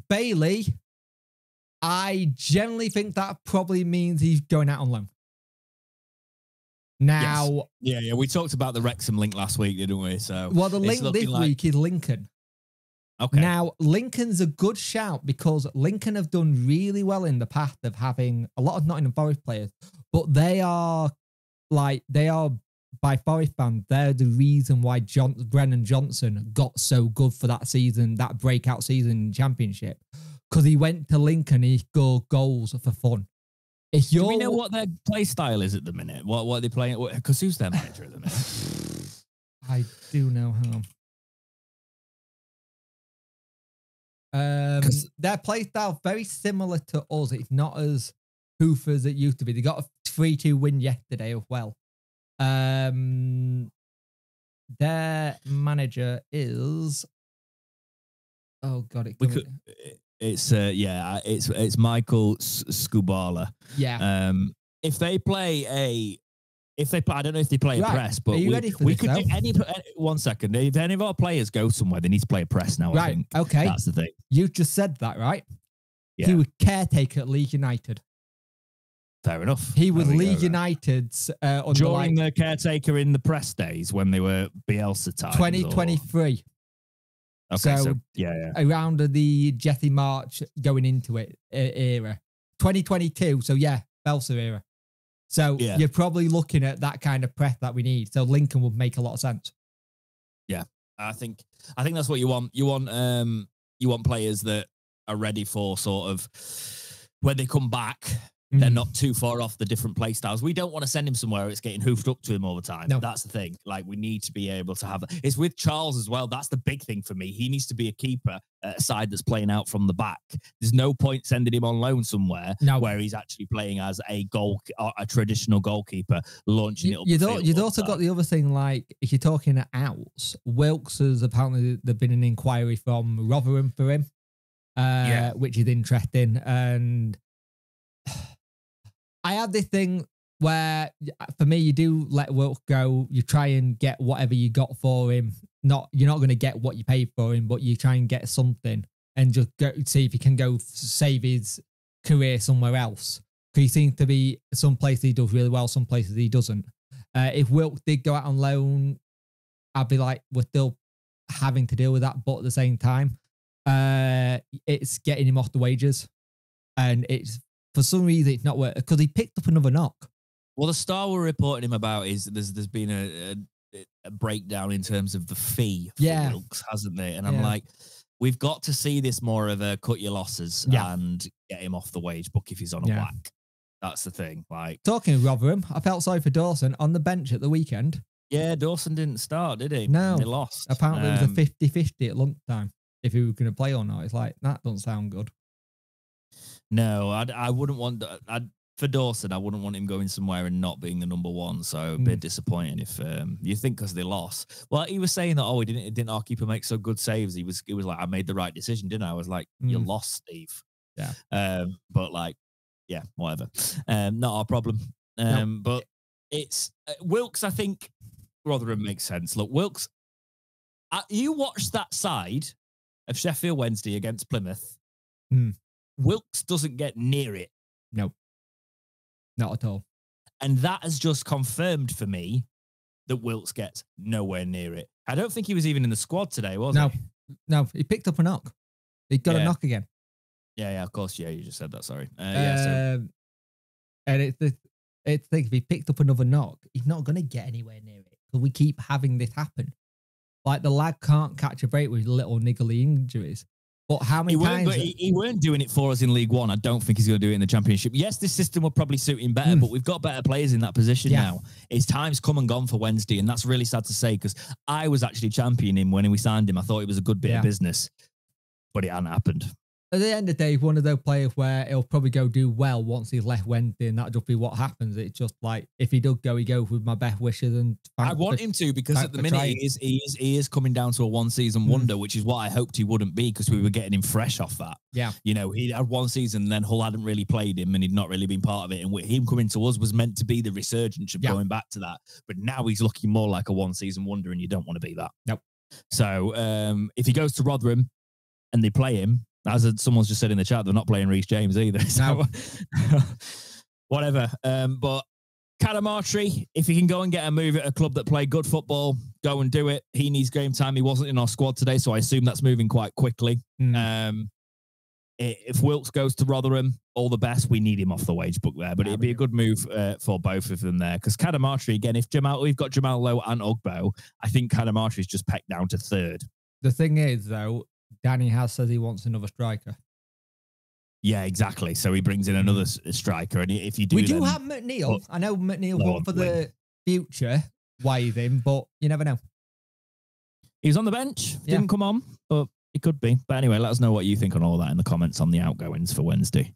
Bailey, I generally think that probably means he's going out on loan. Now, yes. We talked about the Wrexham link last week, didn't we? So, well, the link this week is Lincoln. Okay. Now, Lincoln's a good shout because Lincoln have done really well in the past of having a lot of Nottingham Forest players, but they are by Forest fans, they're the reason why Brennan Johnson got so good for that season, that breakout season in the Championship, because he went to Lincoln, he scored goals for fun. Do we know what their play style is at the minute? What are they playing? Because who's their manager at the minute? I do know how. Their play style very similar to us. It's not as hoof as it used to be. They got a 3-2 win yesterday as well. Their manager is it's Michael Skubala. Yeah. If they play I don't know if they play a press, but are you ready for we this, could though? do any. 1 second. If any of our players go somewhere, they need to play a press now. Right. I think. Okay. That's the thing. You just said that, right? Yeah. He was caretaker at Leeds United. Fair enough. He was Leeds United's during the caretaker in the press days when they were Bielsa times. 2023. Okay, so around the Jesse March going into it era. 2022, so Bielsa era. So you're probably looking at that kind of press that we need. So Lincoln would make a lot of sense. Yeah, I think that's what you want. You want players that are ready for sort of when they come back. They're not too far off the different play styles. We don't want to send him somewhere where it's getting hoofed up to him all the time. No. That's the thing. Like, we need to be able to have that. It's with Charles as well. That's the big thing for me. He needs to be a keeper at a side that's playing out from the back. There's no point sending him on loan somewhere where he's actually playing as a traditional goalkeeper, launching it up. You'd also got the other thing, like, if you're talking at outs, WILKS has apparently there's been an inquiry from Rotherham for him, which is interesting. And I have this thing where, for me, you do let Wilkes go. You try and get whatever you got for him. You're not going to get what you paid for him, but you try and get something and just go see if you can go save his career somewhere else. Because he seems to be some places he does really well, some places he doesn't. If Wilkes did go out on loan, I'd be like, we're still having to deal with that. But at the same time, it's getting him off the wages, and it's. For some reason, it's not working because he picked up another knock. Well, the Star we're reporting him about is there's been a breakdown in terms of the fee for Wilkes, hasn't there? And I'm like, we've got to see this more of a cut your losses and get him off the wage book if he's on a whack. That's the thing. Like, talking of Rotherham, I felt sorry for Dawson on the bench at the weekend. Yeah, Dawson didn't start, did he? No. They lost. Apparently it was a 50-50 at lunchtime if he was going to play or not. It's like, that doesn't sound good. No, I wouldn't want for Dawson. I wouldn't want him going somewhere and not being the number one. So it'd be disappointing if you think because they lost. Well, he was saying that didn't our keeper make so good saves? He was like, I made the right decision, didn't I? I was like, you lost, Steve. Yeah. But like, yeah, whatever. Not our problem. But it's Wilkes. I think Rotherham makes sense. Look, Wilkes. You watched that side of Sheffield Wednesday against Plymouth. Wilkes doesn't get near it. No, not at all. And that has just confirmed for me that Wilkes gets nowhere near it. I don't think he was even in the squad today, was he? No, he picked up a knock. He got a knock again. Yeah, of course. Yeah, you just said that. Sorry. And it's if he picked up another knock, he's not going to get anywhere near it because we keep having this happen. Like, the lad can't catch a break with little niggly injuries. But how many times? He weren't doing it for us in League One. I don't think he's going to do it in the Championship. Yes, this system will probably suit him better, but we've got better players in that position now. His time's come and gone for Wednesday, and that's really sad to say because I was actually championing him when we signed him. I thought it was a good bit of business, but it hadn't happened. At the end of the day, one of those players where he'll probably go do well once he's left Wednesday, and that'll just be what happens. It's just like, if he does go, he goes with my best wishes. And I want him to, because at the minute he is coming down to a one-season wonder, which is what I hoped he wouldn't be, because we were getting him fresh off that. Yeah. You know, he had one season, then Hull hadn't really played him, and he'd not really been part of it. And him coming to us was meant to be the resurgence of going back to that. But now he's looking more like a one-season wonder, and you don't want to be that. Nope. So if he goes to Rotherham and they play him, As someone's just said in the chat, they're not playing Reece James either. So whatever. But CADAMARTERI, if he can go and get a move at a club that play good football, go and do it. He needs game time. He wasn't in our squad today, so I assume that's moving quite quickly. If Wilkes goes to Rotherham, all the best. We need him off the wage book there, but it'd be a good move for both of them there. Because CADAMARTERI, again, if we've got Jamal Lowe and Ugbo, I think CADAMARTERI is just pegged down to third. The thing is, though, Danny has said he wants another striker. Yeah, exactly. So he brings in another striker, and if you do, we do have McNeil. I know McNeil won for the future waving, but you never know. He was on the bench, didn't come on, but he could be. But anyway, let us know what you think on all that in the comments on the outgoings for Wednesday.